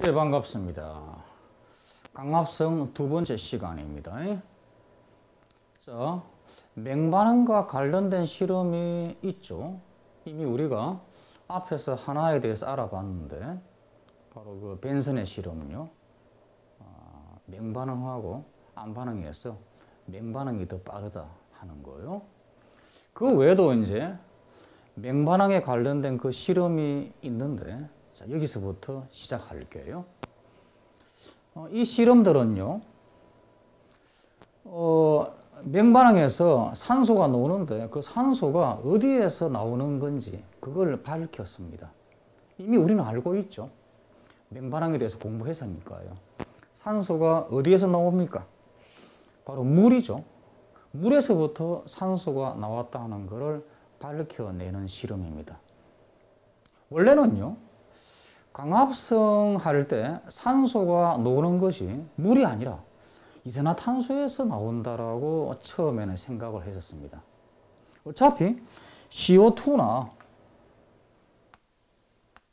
예, 반갑습니다. 강압성 두 번째 시간입니다. 자, 맹반응과 관련된 실험이 있죠. 이미 우리가 앞에서 하나에 대해서 알아봤는데, 바로 그 벤슨의 실험은요, 맹반응하고 암반응에서 맹반응이 더 빠르다 하는 거예요. 그 외에도 이제 맹반응에 관련된 그 실험이 있는데, 자, 여기서부터 시작할게요. 이 실험들은요, 맹반응에서 산소가 나오는데 그 산소가 어디에서 나오는 건지 그걸 밝혔습니다. 이미 우리는 알고 있죠. 맹반응에 대해서 공부했으니까요. 산소가 어디에서 나옵니까? 바로 물이죠. 물에서부터 산소가 나왔다는 것을 밝혀내는 실험입니다. 원래는요, 광합성 할 때 산소가 나오는 것이 물이 아니라 이산화탄소에서 나온다라고 처음에는 생각을 했었습니다. 어차피 CO2나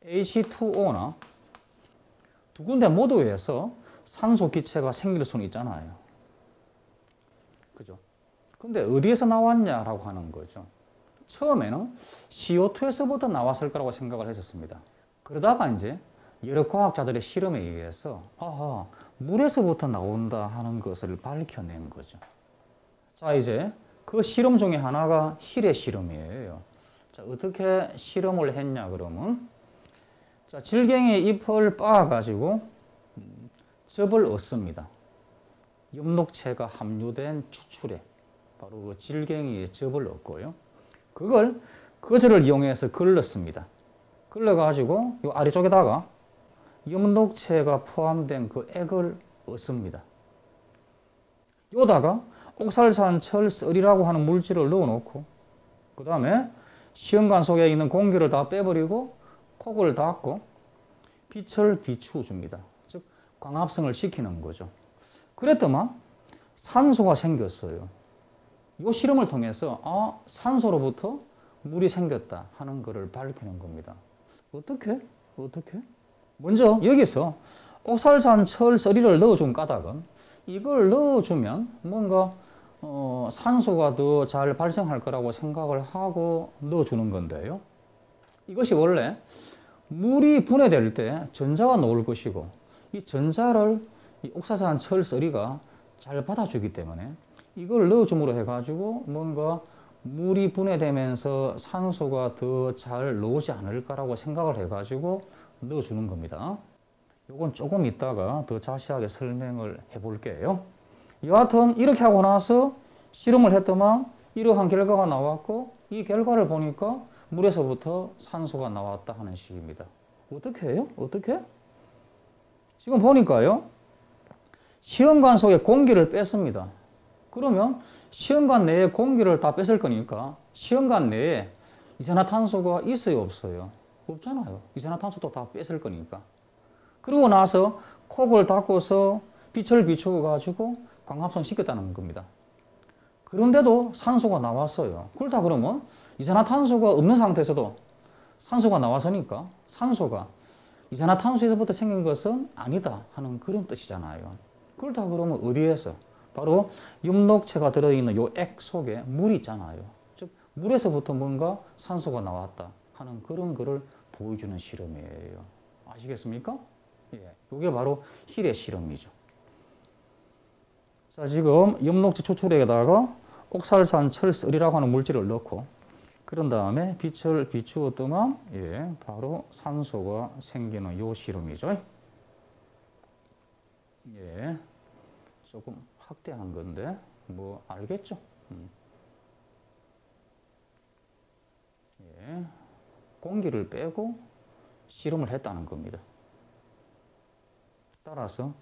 H2O나 두 군데 모두에서 산소 기체가 생길 수는 있잖아요. 그죠? 근데 어디에서 나왔냐라고 하는 거죠. 처음에는 CO2에서부터 나왔을 거라고 생각을 했었습니다. 그러다가 이제 여러 과학자들의 실험에 의해서 물에서부터 나온다 하는 것을 밝혀낸 거죠. 자, 이제 그 실험 중에 하나가 힐의 실험이에요. 자, 어떻게 실험을 했냐 그러면, 자, 질갱이 잎을 빻아가지고 즙을 얻습니다. 엽록체가 함유된 추출액, 바로 그 질갱이의 즙을 얻고요. 그걸 거즈를 이용해서 걸렀습니다. 걸러가지고 이 아래쪽에다가 엽록체가 포함된 그 액을 얻습니다. 여기다가 옥살산철설이라고 하는 물질을 넣어놓고 그 다음에 시험관 속에 있는 공기를 다 빼버리고 콕을 닫고 빛을 비추어줍니다. 즉 광합성을 시키는 거죠. 그랬더만 산소가 생겼어요. 이 실험을 통해서 산소로부터 물이 생겼다 하는 것을 밝히는 겁니다. 어떻게? 먼저 여기서 옥살산철설이를 넣어준 까닭은 이걸 넣어주면 뭔가 산소가 더 잘 발생할 거라고 생각을 하고 넣어주는 건데요. 이것이 원래 물이 분해될 때 전자가 나올 것이고 이 전자를 이 옥살산철설이가 잘 받아주기 때문에 이걸 넣어줌으로 해가지고 뭔가 물이 분해되면서 산소가 더 잘 나오지 않을까라고 생각을 해가지고 넣어주는 겁니다. 이건 조금 이따가 더 자세하게 설명을 해볼게요. 여하튼 이렇게 하고 나서 실험을 했더만 이러한 결과가 나왔고 이 결과를 보니까 물에서부터 산소가 나왔다 하는 식입니다. 어떻게 해요? 어떻게? 지금 보니까요. 시험관 속에 공기를 뺐습니다. 그러면 시험관 내에 공기를 다 뺐을 거니까 시험관 내에 이산화탄소가 있어요, 없어요? 없잖아요. 이산화탄소도 다 뺐을 거니까. 그러고 나서 콕을 닫고서 빛을 비추어 가지고 광합성 시켰다는 겁니다. 그런데도 산소가 나왔어요. 그렇다 그러면 이산화탄소가 없는 상태에서도 산소가 나왔으니까 산소가 이산화탄소에서부터 생긴 것은 아니다 하는 그런 뜻이잖아요. 그렇다 그러면 어디에서? 바로 엽록체가 들어있는 요 액 속에 물이 있잖아요. 즉 물에서부터 뭔가 산소가 나왔다 하는 그런 거를 보여주는 실험이에요. 아시겠습니까? 예, 이게 바로 힐의 실험이죠. 자, 지금 엽록체 추출액에다가 옥살산철설이라고 하는 물질을 넣고 그런 다음에 빛을 비추었더만 바로 산소가 생기는 요 실험이죠. 예, 조금 확대한 건데 뭐 알겠죠? 예, 공기를 빼고 실험을 했다는 겁니다. 따라서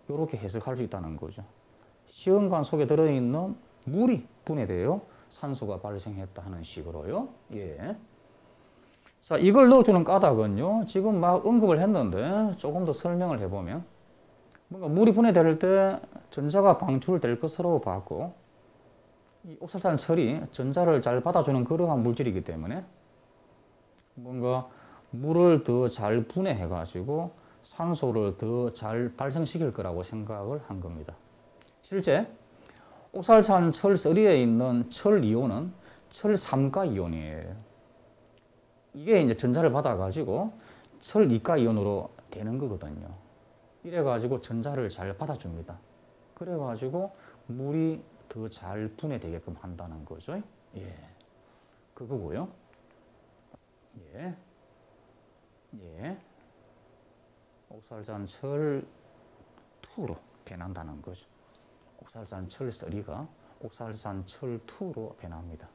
이렇게 해석할 수 있다는 거죠. 시험관 속에 들어있는 물이 분해되어 산소가 발생했다 하는 식으로요. 예. 자, 이걸 넣어주는 까닭은요. 지금 막 언급을 했는데 조금 더 설명을 해보면 뭔가 물이 분해될 때 전자가 방출될 것으로 봤고 이 옥살산철이 전자를 잘 받아주는 그러한 물질이기 때문에 뭔가 물을 더 잘 분해해 가지고 산소를 더 잘 발생시킬 거라고 생각을 한 겁니다. 실제 옥살산 철3에 있는 철 이온은 철3가 이온이에요. 이게 이제 전자를 받아가지고 철2가 이온으로 되는 거거든요. 이래가지고 전자를 잘 받아줍니다. 그래가지고 물이 더 잘 분해되게끔 한다는 거죠. 예, 그거고요. 예, 예, 옥살산 철 2로 변한다는 거죠. 옥살산 철 3가 옥살산 철 2로 변합니다.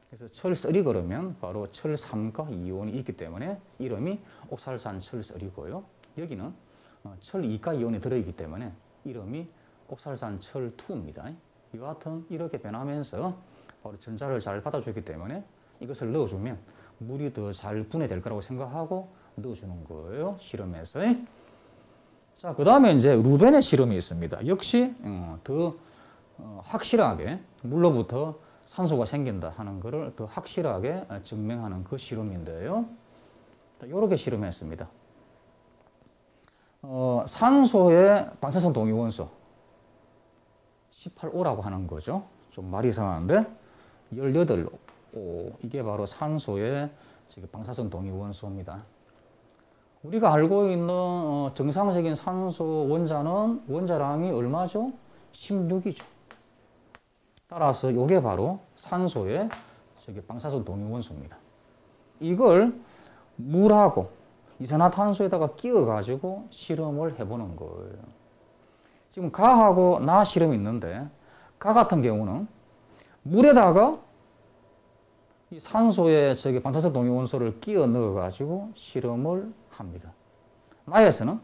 그래서 철 3 그러면 바로 철 3가 이온이 있기 때문에 이름이 옥살산 철 3고요. 여기는 철 2가 이온이 들어있기 때문에 이름이 옥살산 철 2입니다. 이와 같은 이렇게 변하면서 바로 전자를 잘 받아주기 때문에 이것을 넣어주면 물이 더 잘 분해될 거라고 생각하고 넣어주는 거예요. 실험에서. 자, 그 다음에 이제 루벤의 실험이 있습니다. 역시 더 확실하게 물로부터 산소가 생긴다 하는 것을 더 확실하게 증명하는 그 실험인데요. 이렇게 실험했습니다. 산소의 방사성 동위원소 18O라고 하는 거죠. 좀 말이 이상한데 18O, 이게 바로 산소의 방사성 동위원소입니다. 우리가 알고 있는 정상적인 산소 원자는 원자량이 얼마죠? 16이죠. 따라서 이게 바로 산소의 방사성 동위원소입니다. 이걸 물하고 이산화탄소에다가 끼워가지고 실험을 해보는 거예요. 지금 가하고 나 실험이 있는데 가 같은 경우는 물에다가 이 산소의 방사성 동위원소를 끼워 넣어가지고 실험을 합니다. 나에서는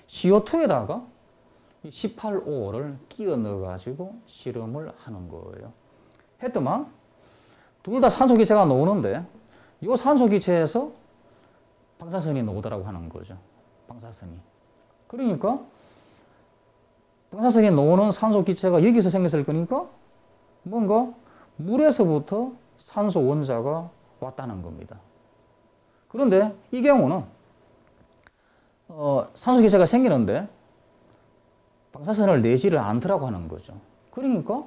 CO2에다가 18O를 끼워 넣어가지고 실험을 하는 거예요. 했더만 둘 다 산소기체가 나오는데 이 산소기체에서 방사선이 나오더라고 하는 거죠. 방사선이. 그러니까 방사선이 나오는 산소기체가 여기서 생겼을 거니까 뭔가 물에서부터 산소 원자가 왔다는 겁니다. 그런데 이 경우는 산소기체가 생기는데 방사선을 내지를 않더라고 하는 거죠. 그러니까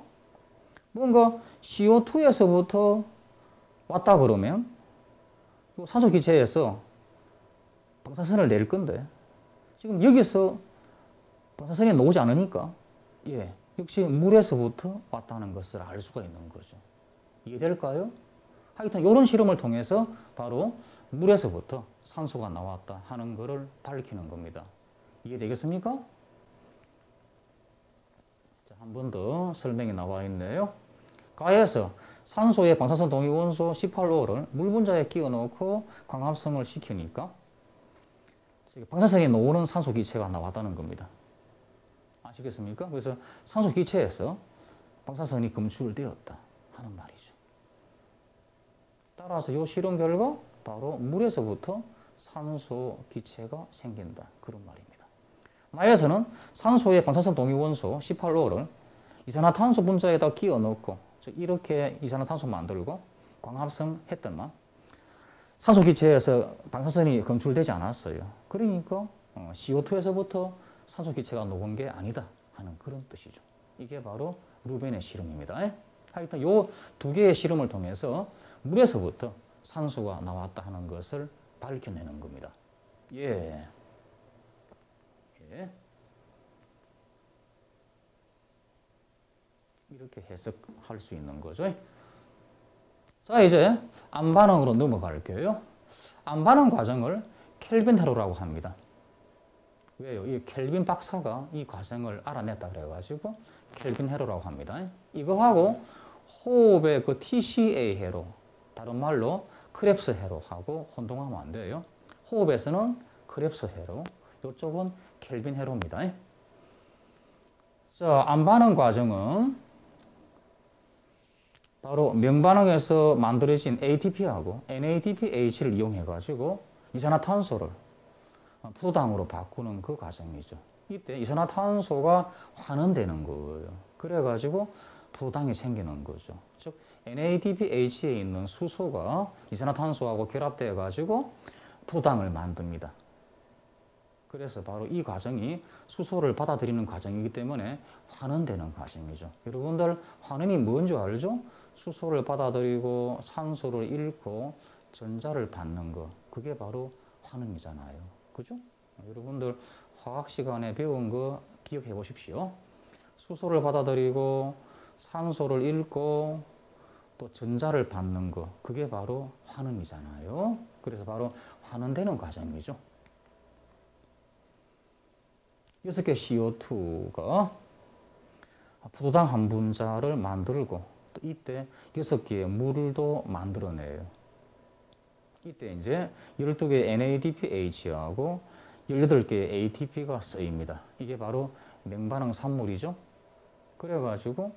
뭔가 CO2에서부터 왔다 그러면 산소기체에서 방사선을 낼 건데 지금 여기서 방사선이 나오지 않으니까 역시 물에서부터 왔다는 것을 알 수가 있는 거죠. 이해될까요? 하여튼 이런 실험을 통해서 바로 물에서부터 산소가 나왔다 하는 것을 밝히는 겁니다. 이해되겠습니까? 한 번 더 설명이 나와 있네요. 가에서 산소의 방사선 동위원소 18O를 물 분자에 끼워 넣고 광합성을 시키니까 방사선이 나오는 산소 기체가 나왔다는 겁니다. 아시겠습니까? 그래서 산소 기체에서 방사선이 검출되었다 하는 말이죠. 따라서 이 실험 결과 바로 물에서부터 산소 기체가 생긴다 그런 말입니다. 나에서는 산소의 방사선 동위원소 18O를 이산화탄소 분자에다 끼워 넣고 이렇게 이산화탄소 만들고 광합성 했더만 산소 기체에서 방사선이 검출되지 않았어요. 그러니까 CO2에서부터 산소 기체가 녹은 게 아니다 하는 그런 뜻이죠. 이게 바로 루벤의 실험입니다. 하여튼 이 두 개의 실험을 통해서 물에서부터 산소가 나왔다 하는 것을 밝혀내는 겁니다. 예. 이렇게 해석할 수 있는 거죠. 자, 이제 암반응으로 넘어갈게요. 암반응 과정을 켈빈 회로라고 합니다. 왜요? 이 켈빈 박사가 이 과정을 알아냈다 그래가지고 켈빈 회로라고 합니다. 이거하고 호흡의 그 TCA 회로, 다른 말로 크랩스 회로하고 혼동하면 안 돼요. 호흡에서는 크랩스 회로, 이쪽은 켈빈 회로입니다. 자, 암반응 과정은 바로 명반응에서 만들어진 ATP하고 NADPH를 이용해가지고 이산화탄소를 포도당으로 바꾸는 그 과정이죠. 이때 이산화탄소가 환원되는 거예요. 그래가지고 포도당이 생기는 거죠. 즉 NADPH에 있는 수소가 이산화탄소하고 결합되어가지고 포도당을 만듭니다. 그래서 바로 이 과정이 수소를 받아들이는 과정이기 때문에 환원되는 과정이죠. 여러분들 환원이 뭔지 알죠? 수소를 받아들이고 산소를 잃고 전자를 받는 거. 그게 바로 환원이잖아요. 그죠? 여러분들 화학 시간에 배운 거 기억해 보십시오. 수소를 받아들이고 산소를 잃고 또 전자를 받는 거. 그게 바로 환원이잖아요. 그래서 바로 환원되는 과정이죠. 6개 CO2가 포도당 한 분자를 만들고 또 이때 6개의 물도 만들어내요. 이때 이제 12개의 NADPH하고 18개의 ATP가 쓰입니다. 이게 바로 맹반응 산물이죠. 그래가지고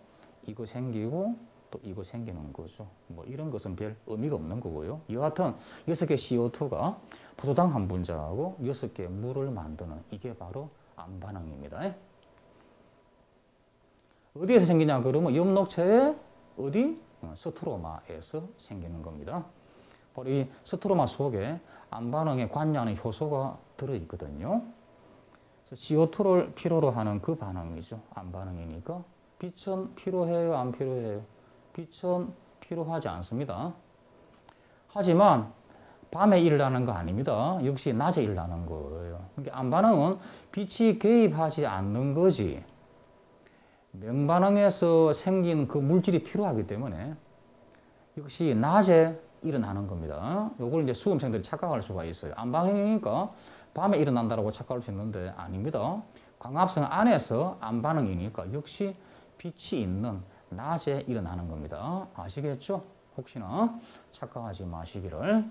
이거 생기고 또 이거 생기는 거죠. 뭐 이런 것은 별 의미가 없는 거고요. 여하튼 6개 CO2가 포도당 한 분자하고 6개의 물을 만드는 이게 바로 암반응입니다. 어디에서 생기냐 그러면 엽록체의 어디? 스트로마에서 생기는 겁니다. 바로 이 스트로마 속에 암반응에 관여하는 효소가 들어있거든요. CO2를 필요로 하는 그 반응이죠. 암반응이니까. 빛은 필요해요? 안 필요해요? 빛은 필요하지 않습니다. 하지만 밤에 일어나는 거 아닙니다. 역시 낮에 일어나는 거예요. 그러니까 암반응은 빛이 개입하지 않는 거지. 명반응에서 생긴 그 물질이 필요하기 때문에 역시 낮에 일어나는 겁니다. 요걸 이제 수험생들이 착각할 수가 있어요. 암반응이니까 밤에 일어난다고 착각할 수 있는데 아닙니다. 광합성 안에서 암반응이니까 역시 빛이 있는 낮에 일어나는 겁니다. 아시겠죠? 혹시나 착각하지 마시기를.